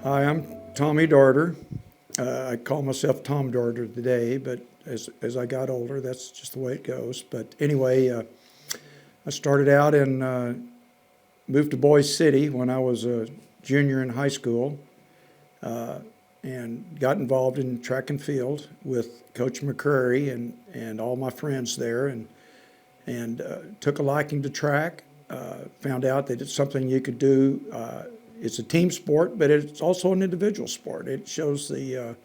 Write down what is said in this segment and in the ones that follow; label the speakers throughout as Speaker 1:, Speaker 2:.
Speaker 1: Hi, I'm Tommy Darter. I call myself Tom Darter today, but as I got older, that's just the way it goes. But anyway, I started out and moved to Boise City when I was a junior in high school, and got involved in track and field with Coach McCurry and all my friends there, and took a liking to track. Found out that it's something you could do. It's a team sport, but it's also an individual sport. It shows the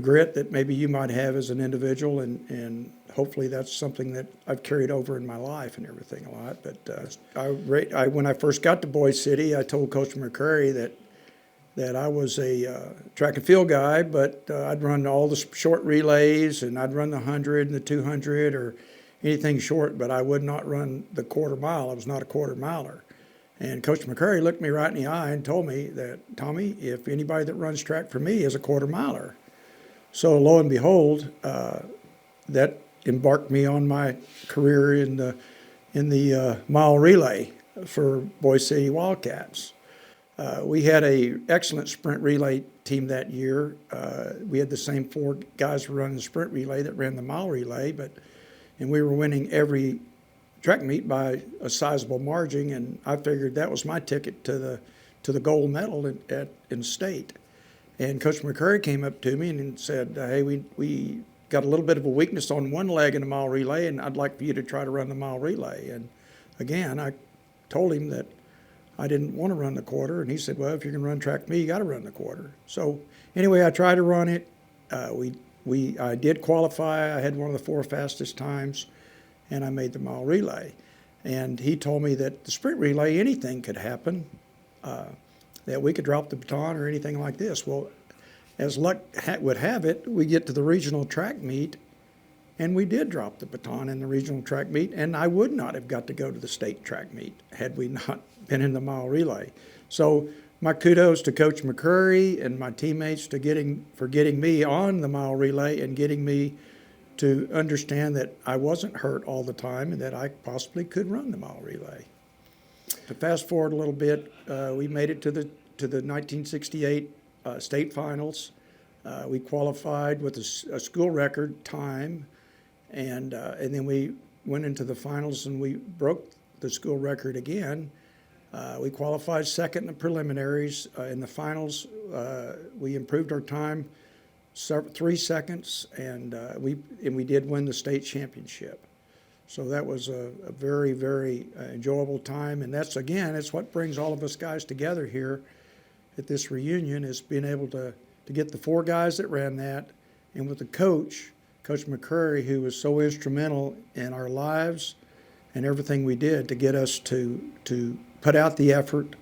Speaker 1: grit that maybe you might have as an individual, and hopefully that's something that I've carried over in my life and everything a lot. But when I first got to Boise City, I told Coach McCurry that I was a track and field guy, but I'd run all the short relays, and I'd run the 100 and the 200 or anything short, but I would not run the quarter mile. I was not a quarter miler. And Coach McCurry looked me right in the eye and told me that, Tommy, if anybody that runs track for me is a quarter miler. So lo and behold, that embarked me on my career in the mile relay for Boise City Wildcats. We had a excellent sprint relay team that year. We had the same four guys running the sprint relay that ran the mile relay, and we were winning every track meet by a sizable margin, and I figured that was my ticket to the gold medal in state. And Coach McCurry came up to me and said, hey, we got a little bit of a weakness on one leg in the mile relay, and I'd like for you to try to run the mile relay. And again, I told him that I didn't want to run the quarter, and he said, well, if you're going to run track with me, you got to run the quarter. So anyway, I tried to run it. I did qualify. I had one of the 4 fastest times, and I made the mile relay. And he told me that the sprint relay, anything could happen, that we could drop the baton or anything like this. Well, as luck would have it, we get to the regional track meet, and we did drop the baton in the regional track meet, and I would not have got to go to the state track meet had we not been in the mile relay. So my kudos to Coach McCurry and my teammates for getting me on the mile relay and getting me to understand that I wasn't hurt all the time and that I possibly could run the mile relay. To fast forward a little bit, we made it to the 1968 state finals. We qualified with a school record time, and then we went into the finals and we broke the school record again. We qualified second in the preliminaries. In the finals, we improved our time 3 seconds, and we did win the state championship. So that was a very, very enjoyable time, and that's what brings all of us guys together here at this reunion, is being able to get the 4 guys that ran that, and with the Coach McCurry, who was so instrumental in our lives and everything we did to get us to put out the effort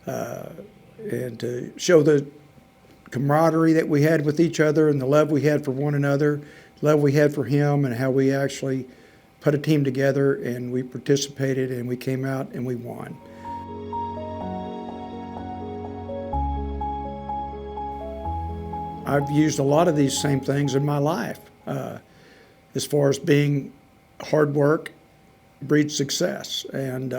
Speaker 1: and to show the camaraderie that we had with each other and the love we had for one another, love we had for him, and how we actually put a team together and we participated and we came out and we won. I've used a lot of these same things in my life as far as being hard work breeds success. And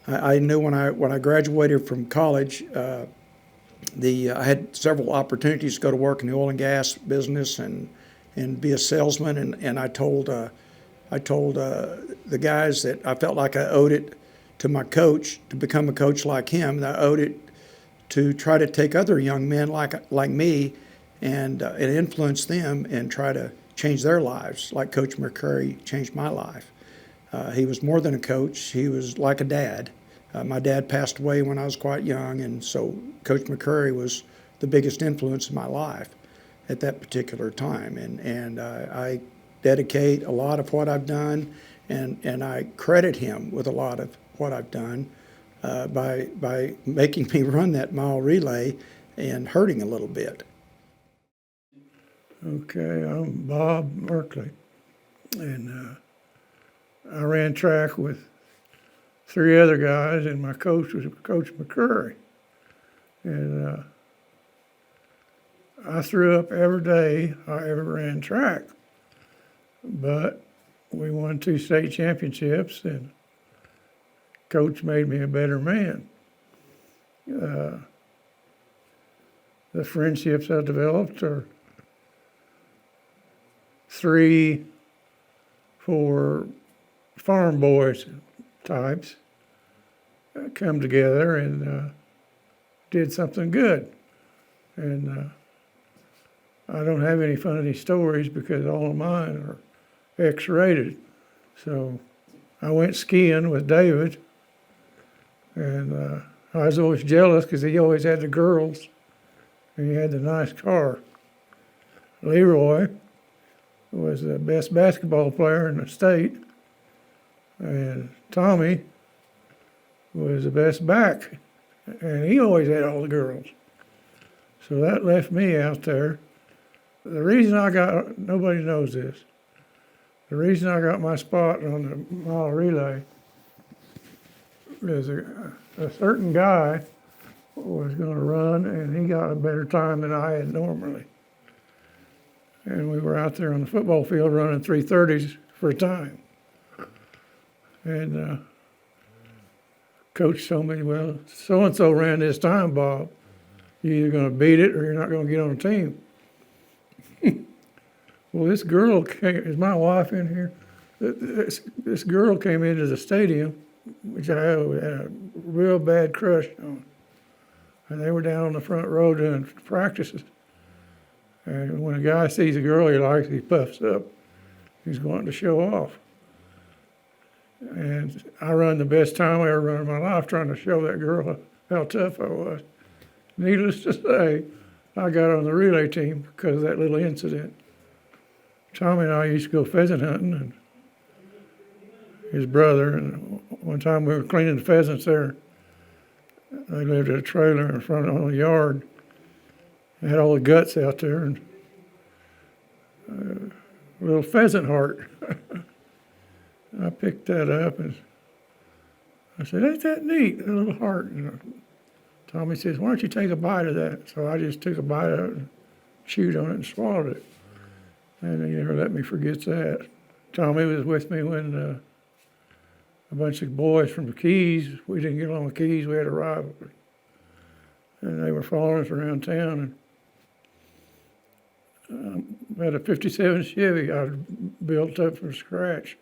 Speaker 1: I knew when I graduated from college, I had several opportunities to go to work in the oil and gas business and be a salesman. And I told the guys that I felt like I owed it to my coach to become a coach like him. And I owed it to try to take other young men like me and influence them and try to change their lives like Coach McCurry changed my life. He was more than a coach. He was like a dad. My dad passed away when I was quite young, and so Coach McCurry was the biggest influence in my life at that particular time. And I dedicate a lot of what I've done, and I credit him with a lot of what I've done by making me run that mile relay and hurting a little bit.
Speaker 2: Okay, I'm Bob Merkley, and I ran track with 3 other guys, and my coach was Coach McCurry. And I threw up every day I ever ran track. But we won 2 state championships, and Coach made me a better man. the friendships I developed are 3, 4 farm boys types come together and did something good. And I don't have any funny stories because all of mine are X-rated. So I went skiing with David, and I was always jealous because he always had the girls and he had the nice car. Leroy was the best basketball player in the state, and Tommy was the best back, and he always had all the girls. So that left me out there. The reason nobody knows this, the reason I got my spot on the mile relay is a certain guy was going to run, and he got a better time than I had normally. And we were out there on the football field running 3:30s for a time. And coach told me, well, so-and-so ran this time, Bob. You're either going to beat it or you're not going to get on the team. Well, this girl came, is my wife in here? This girl came into the stadium, which I had a real bad crush on. And they were down on the front row doing practices. And when a guy sees a girl he likes, he puffs up. He's wanting to show off. And I run the best time I ever run in my life trying to show that girl how tough I was. Needless to say, I got on the relay team because of that little incident. Tommy and I used to go pheasant hunting, and his brother, and one time we were cleaning the pheasants there. They lived in a trailer in front of the yard. They had all the guts out there, and a little pheasant heart. I picked that up, and I said, ain't that neat, a little heart. And Tommy says, why don't you take a bite of that? So I just took a bite of it and chewed on it and swallowed it. And he never let me forget that. Tommy was with me when a bunch of boys from the Keys, we didn't get on the Keys, we had a rivalry. And they were following us around town. And I had a 57 Chevy I built up from scratch.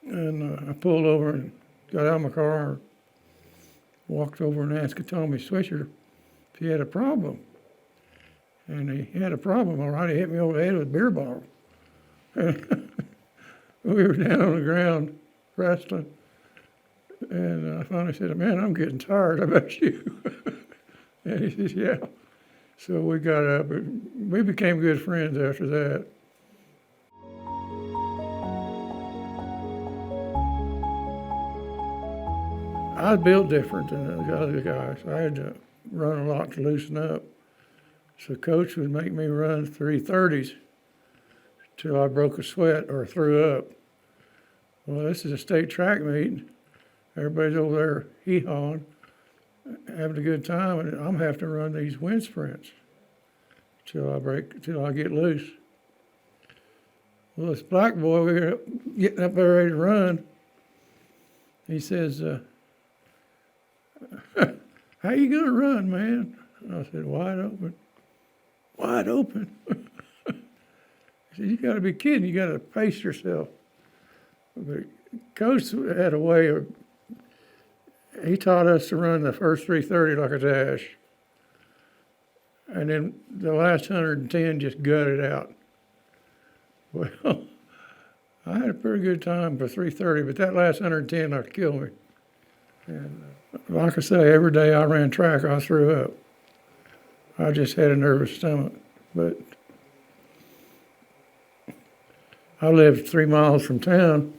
Speaker 2: And I pulled over and got out of my car, walked over and asked Tommy Swisher if he had a problem. And he had a problem, all right. He hit me over the head with a beer bottle. We were down on the ground wrestling. And I finally said, man, I'm getting tired. How about you? And he says, yeah. So we got up. We became good friends after that. I was built different than those other guys. I had to run a lot to loosen up. So coach would make me run 3:30s till I broke a sweat or threw up. Well, this is a state track meet. Everybody's over there hee-hawing, having a good time, and I'm having to run these wind sprints till I get loose. Well, this black boy, we were getting up there ready to run. He says, how you gonna run, man? And I said, wide open. Wide open. He said, you gotta be kidding, you gotta pace yourself. But Coach had a way of, he taught us to run the first 3:30 like a dash. And then the last 110 just gutted out. Well, I had a pretty good time for 3:30, but that last 110 knocked to kill me. And like I say, every day I ran track, I threw up. I just had a nervous stomach. But I lived 3 miles from town,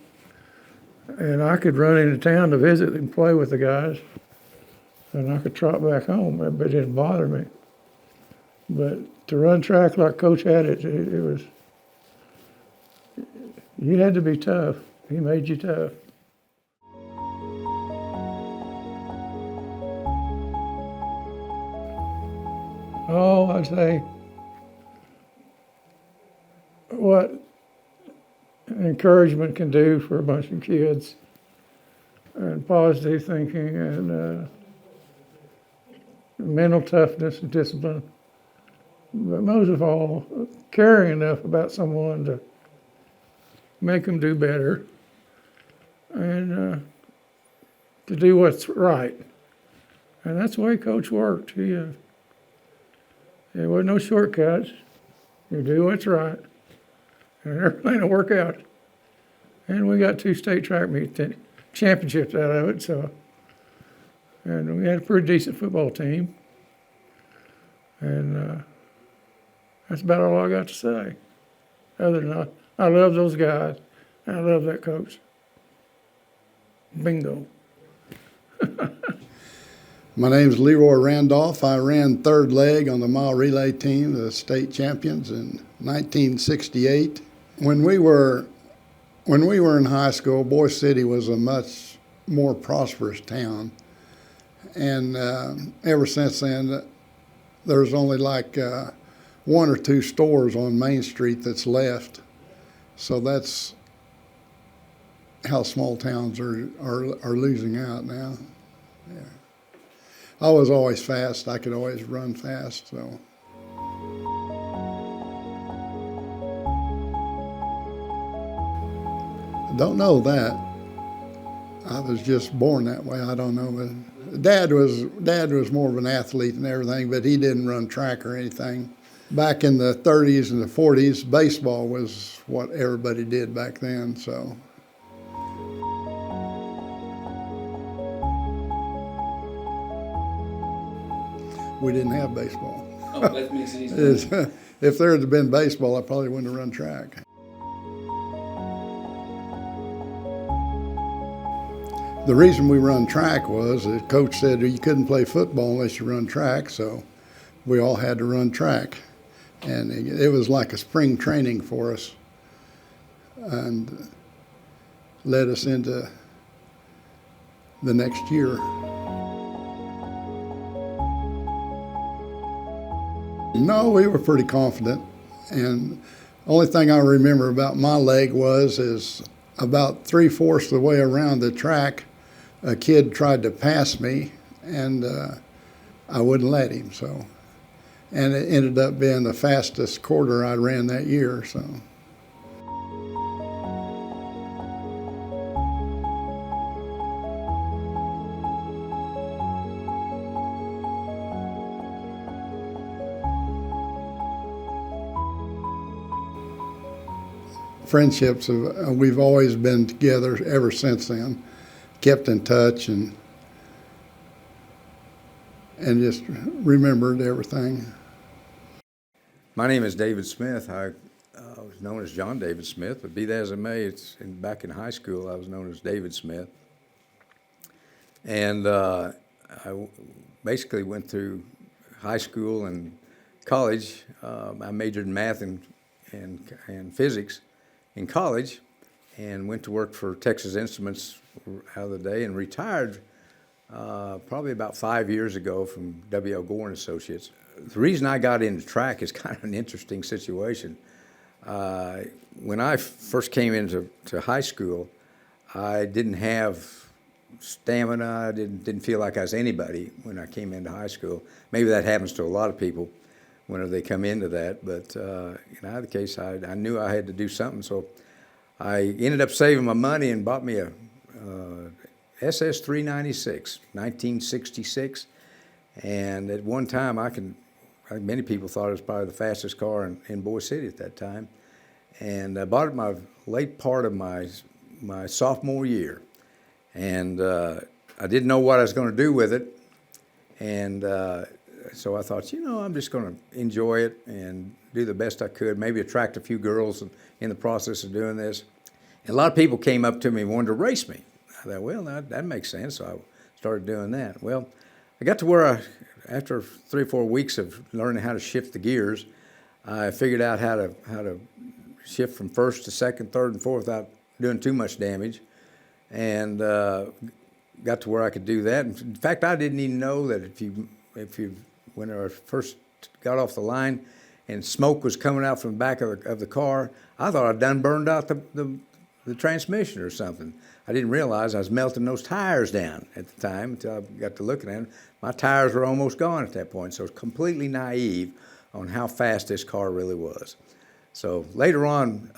Speaker 2: and I could run into town to visit and play with the guys, and I could trot back home. It didn't bother me. But to run track like Coach had it was, you had to be tough. He made you tough. Oh, I'd say what encouragement can do for a bunch of kids, and positive thinking, and mental toughness and discipline, but most of all, caring enough about someone to make them do better and to do what's right. And that's the way Coach worked. There wasn't no shortcuts. You do what's right, and everything will work out. And we got 2 state track meet championships out of it, so. And we had a pretty decent football team. And that's about all I got to say. Other than I love those guys, and I love that coach. Bingo.
Speaker 3: My name is Leroy Randolph. I ran third leg on the mile relay team, the state champions, in 1968. When we were in high school, Boise City was a much more prosperous town. And ever since then, there's only like 1 or 2 stores on Main Street that's left. So that's how small towns are losing out now. Yeah. I was always fast. I could always run fast. So. I don't know that. I was just born that way. I don't know. But Dad was more of an athlete and everything, but he didn't run track or anything. Back in the 30s and the 40s, baseball was what everybody did back then. So. We didn't have baseball.
Speaker 4: Oh, that makes it easy.
Speaker 3: If there had been baseball, I probably wouldn't have run track. The reason we run track was the coach said you couldn't play football unless you run track, so we all had to run track. And it was like a spring training for us and led us into the next year. No, we were pretty confident, and the only thing I remember about my leg is about 3/4 of the way around the track, a kid tried to pass me, and I wouldn't let him. So, and it ended up being the fastest quarter I ran that year. So. Friendships, we've always been together ever since then, kept in touch and just remembered everything.
Speaker 5: My name is David Smith. I was known as John David Smith, but be that as it may, back in high school I was known as David Smith. And I basically went through high school and college. I majored in math and physics in college, and went to work for Texas Instruments out of the day, and retired probably about 5 years ago from W.L. Gore and Associates. The reason I got into track is kind of an interesting situation. When I first came into high school, I didn't have stamina. I didn't feel like I was anybody when I came into high school. Maybe that happens to a lot of people whenever they come into that, but in either case, I knew I had to do something, so I ended up saving my money and bought me a SS 396, 1966, and at one time, I think many people thought it was probably the fastest car in Boise City at that time, and I bought it my late part of my sophomore year, and I didn't know what I was going to do with it, and so I thought, I'm just going to enjoy it and do the best I could, maybe attract a few girls in the process of doing this. And a lot of people came up to me and wanted to race me. I thought, well, that makes sense, so I started doing that. Well, I got to where after 3 or 4 weeks of learning how to shift the gears, I figured out how to shift from first to second, third, and fourth without doing too much damage, and got to where I could do that. In fact, I didn't even know that when I first got off the line and smoke was coming out from the back of the car, I thought I'd done burned out the the transmission or something. I didn't realize I was melting those tires down at the time until I got to looking at them. My tires were almost gone at that point, so I was completely naive on how fast this car really was. So later on,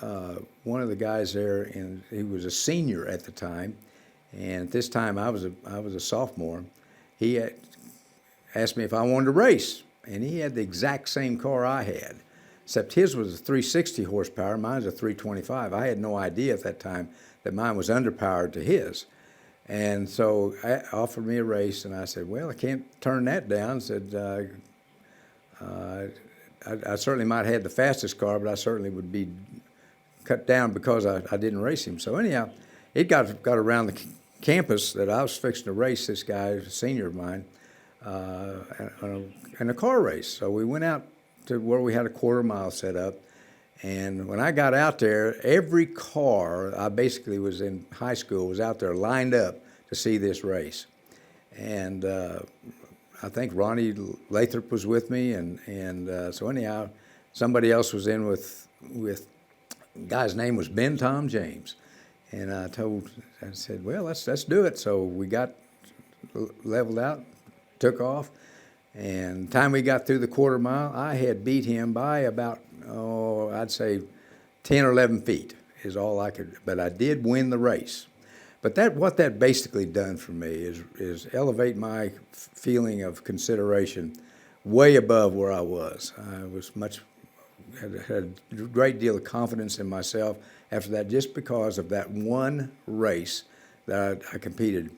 Speaker 5: one of the guys there, and he was a senior at the time, and at this time I was a sophomore. He asked me if I wanted to race, and he had the exact same car I had, except his was a 360 horsepower, mine's a 325. I had no idea at that time that mine was underpowered to his. And so I offered me a race, and I said, well, I can't turn that down. I said, I certainly might have had the fastest car, but I certainly would be cut down because I didn't race him. So anyhow, it got around the campus that I was fixing to race this guy, a senior of mine, in a car race. So we went out to where we had a quarter mile set up. And when I got out there, every car, I basically was in high school, was out there lined up to see this race. And I think Ronnie Lathrop was with me, and so anyhow, somebody else was in with the guy's name was Ben Tom James. And I said, well, let's do it. So we got leveled out, took off, and the time we got through the quarter mile, I had beat him by about, I'd say 10 or 11 feet is all I could, but I did win the race. But what that basically done for me is elevate my feeling of consideration way above where I was. I was had a great deal of confidence in myself after that, just because of that one race that I competed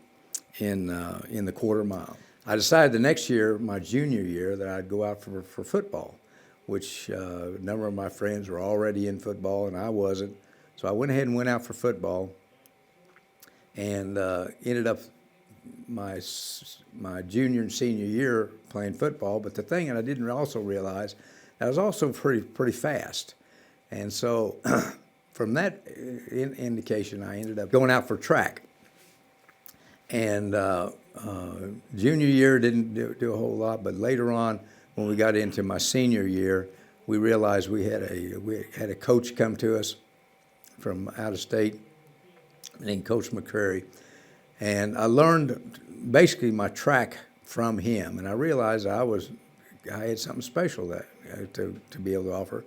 Speaker 5: in the quarter mile. I decided the next year, my junior year, that I'd go out for football, which a number of my friends were already in football and I wasn't. So I went ahead and went out for football, and ended up my junior and senior year playing football. But the thing that I didn't also realize, I was also pretty fast. And so from that indication, I ended up going out for track. And junior year didn't do a whole lot, but later on, when we got into my senior year, we realized we had a coach come to us from out of state named Coach McCrary, and I learned basically my track from him, and I realized I had something special that to be able to offer.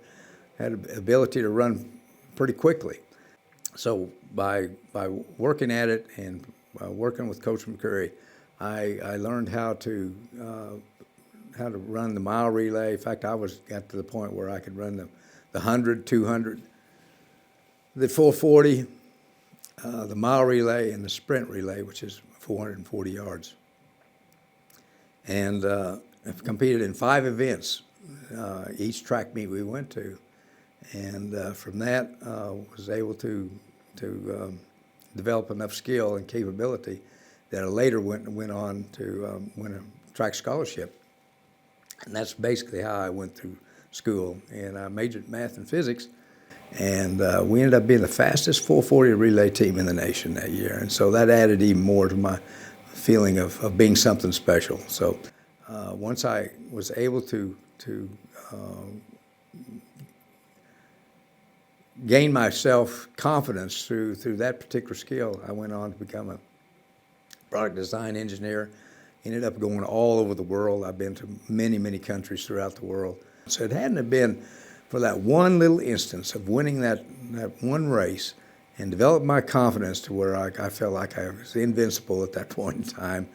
Speaker 5: I had the ability to run pretty quickly. So by working at it and working with Coach McCurry, I learned how to run the mile relay. In fact, I got to the point where I could run the 100, 200, the 440, the mile relay, and the sprint relay, which is 440 yards. And I've competed in 5 events, each track meet we went to. And from that, was able to develop enough skill and capability that I later went on to win a track scholarship. And that's basically how I went through school. And I majored in math and physics. And we ended up being the fastest 440 relay team in the nation that year. And so that added even more to my feeling of being something special. So once I was able to gain my self-confidence through that particular skill, I went on to become a product design engineer. Ended up going all over the world. I've been to many, many countries throughout the world. So it hadn't have been for that one little instance of winning that one race and develop my confidence to where I felt like I was invincible at that point in time.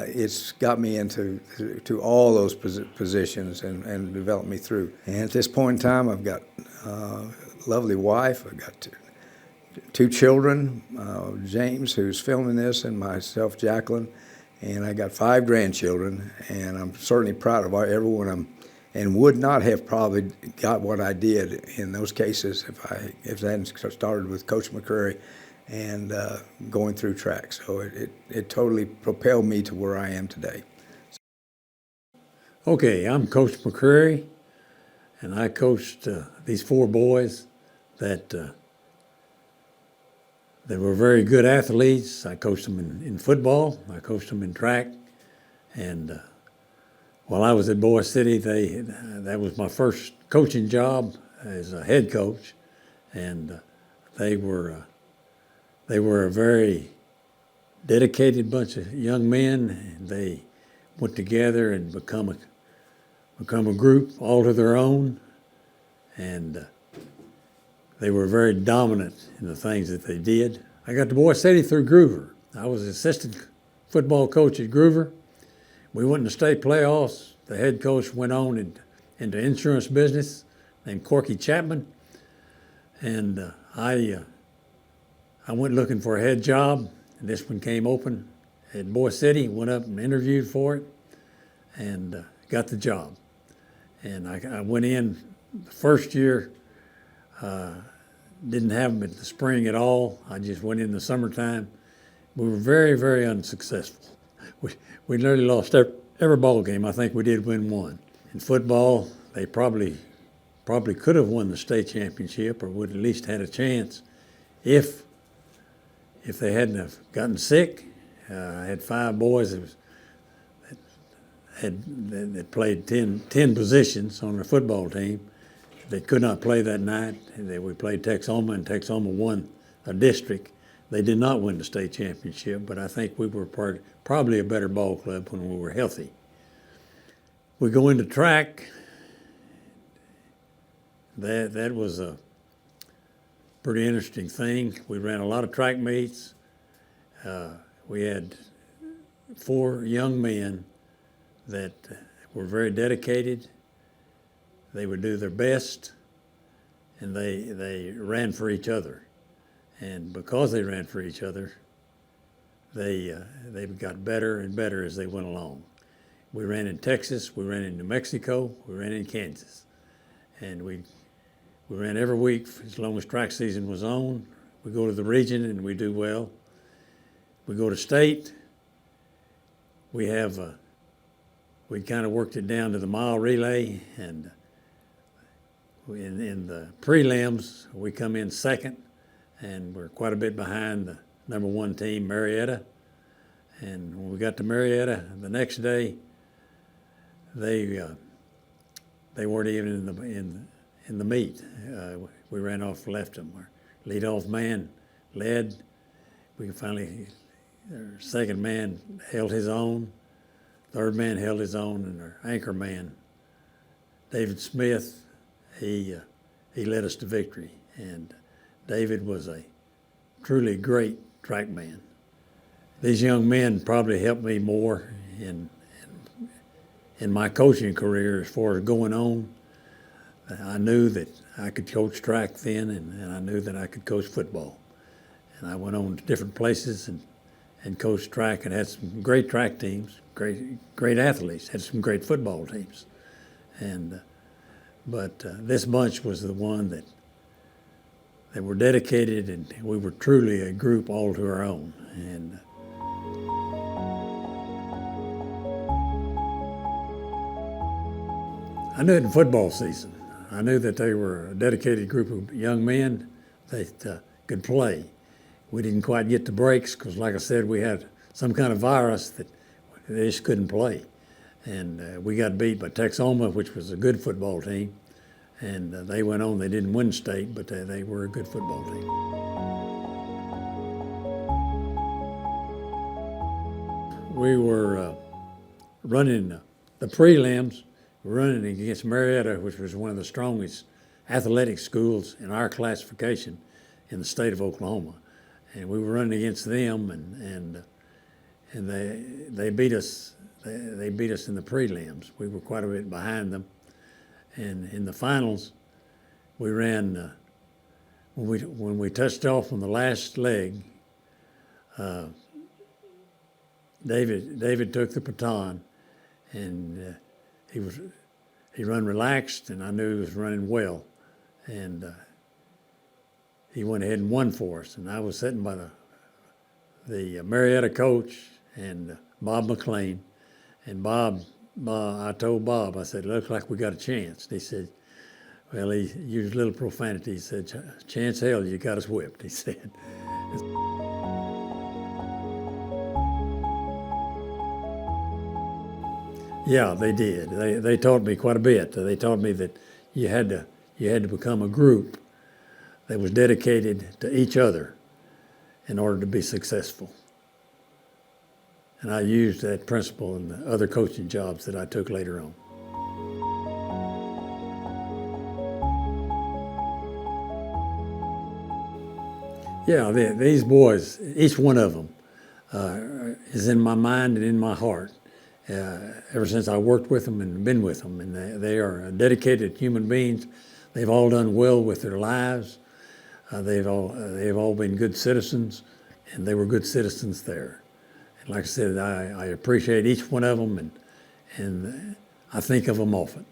Speaker 5: It's got me into all those positions and developed me through. And at this point in time, I've got a lovely wife. I've got two children, James, who's filming this, and myself, Jacqueline. And I got 5 grandchildren, and I'm certainly proud of every one of them, and would not have probably got what I did in those cases if I hadn't started with Coach McCurry and going through track. So it totally propelled me to where I am today.
Speaker 6: Okay, I'm Coach McCurry, and I coached these 4 boys that they were very good athletes. I coached them in football. I coached them in track. And while I was at Boise City, that was my first coaching job as a head coach. And they were They were a very dedicated bunch of young men, and they went together and become a group all to their own, and they were very dominant in the things that they did. I got to Boise City through Groover. I was assistant football coach at Groover. We went in the state playoffs. The head coach went on into insurance business, named Corky Chapman, and I went looking for a head job, and this one came open at Boise City. Went up and interviewed for it, and got the job. And I went in the first year. Didn't have them in the spring at all. I just went in the summertime. We were very, very unsuccessful. We nearly lost every ball game. I think we did win one. In football, they probably could have won the state championship, or would at least had a chance if they hadn't have gotten sick. I had 5 boys that played 10 positions on the football team. They could not play that night. We played Texoma, and Texoma won a district. They did not win the state championship, but I think we were probably a better ball club when we were healthy. We go into track. That was a pretty interesting thing. We ran a lot of track meets. We had 4 young men that were very dedicated. They would do their best, and they ran for each other. And because they ran for each other, they got better and better as they went along. We ran in Texas, we ran in New Mexico, we ran in Kansas. And we ran every week as long as track season was on. We go to the region and we do well. We go to state. We kind of worked it down to the mile relay, and in the prelims, we come in second, and we're quite a bit behind the number 1 team, Marietta. And when we got to Marietta the next day, they weren't even in the meet. We ran off, left them. Our leadoff man led. We finally, our second man held his own. Third man held his own, and our anchor man, David Smith, he led us to victory. And David was a truly great track man. These young men probably helped me more in my coaching career as far as going on. I knew that I could coach track then, and I knew that I could coach football. And I went on to different places and coached track, and had some great track teams, great athletes, had some great football teams. But this bunch was the one that were dedicated, and we were truly a group all to our own. And I knew it in football season. I knew that they were a dedicated group of young men that could play. We didn't quite get the breaks because, like I said, we had some kind of virus that they just couldn't play. And we got beat by Texoma, which was a good football team. And they went on. They didn't win state, but they were a good football team. We were running the prelims. We were running against Marietta, which was one of the strongest athletic schools in our classification in the state of Oklahoma. And we were running against them, and they beat us. They beat us in the prelims. We were quite a bit behind them. And in the finals, we ran, when we touched off on the last leg, David took the baton, and he run relaxed, and I knew he was running well. And he went ahead and won for us. And I was sitting by the Marietta coach and Bob McLean. And I told Bob, I said, looks like we got a chance. And he said, well, he used a little profanity. He said, chance hell, you got us whipped, he said. Yeah, they did. They taught me quite a bit. They taught me that you had to become a group that was dedicated to each other. in order to be successful. And I used that principle in the other coaching jobs that I took later on. Yeah, these boys, each one of them, is in my mind and in my heart. Ever since I worked with them and been with them, and they are dedicated human beings. They've all done well with their lives. They've all been good citizens, and they were good citizens there. And like I said, I appreciate each one of them, and I think of them often.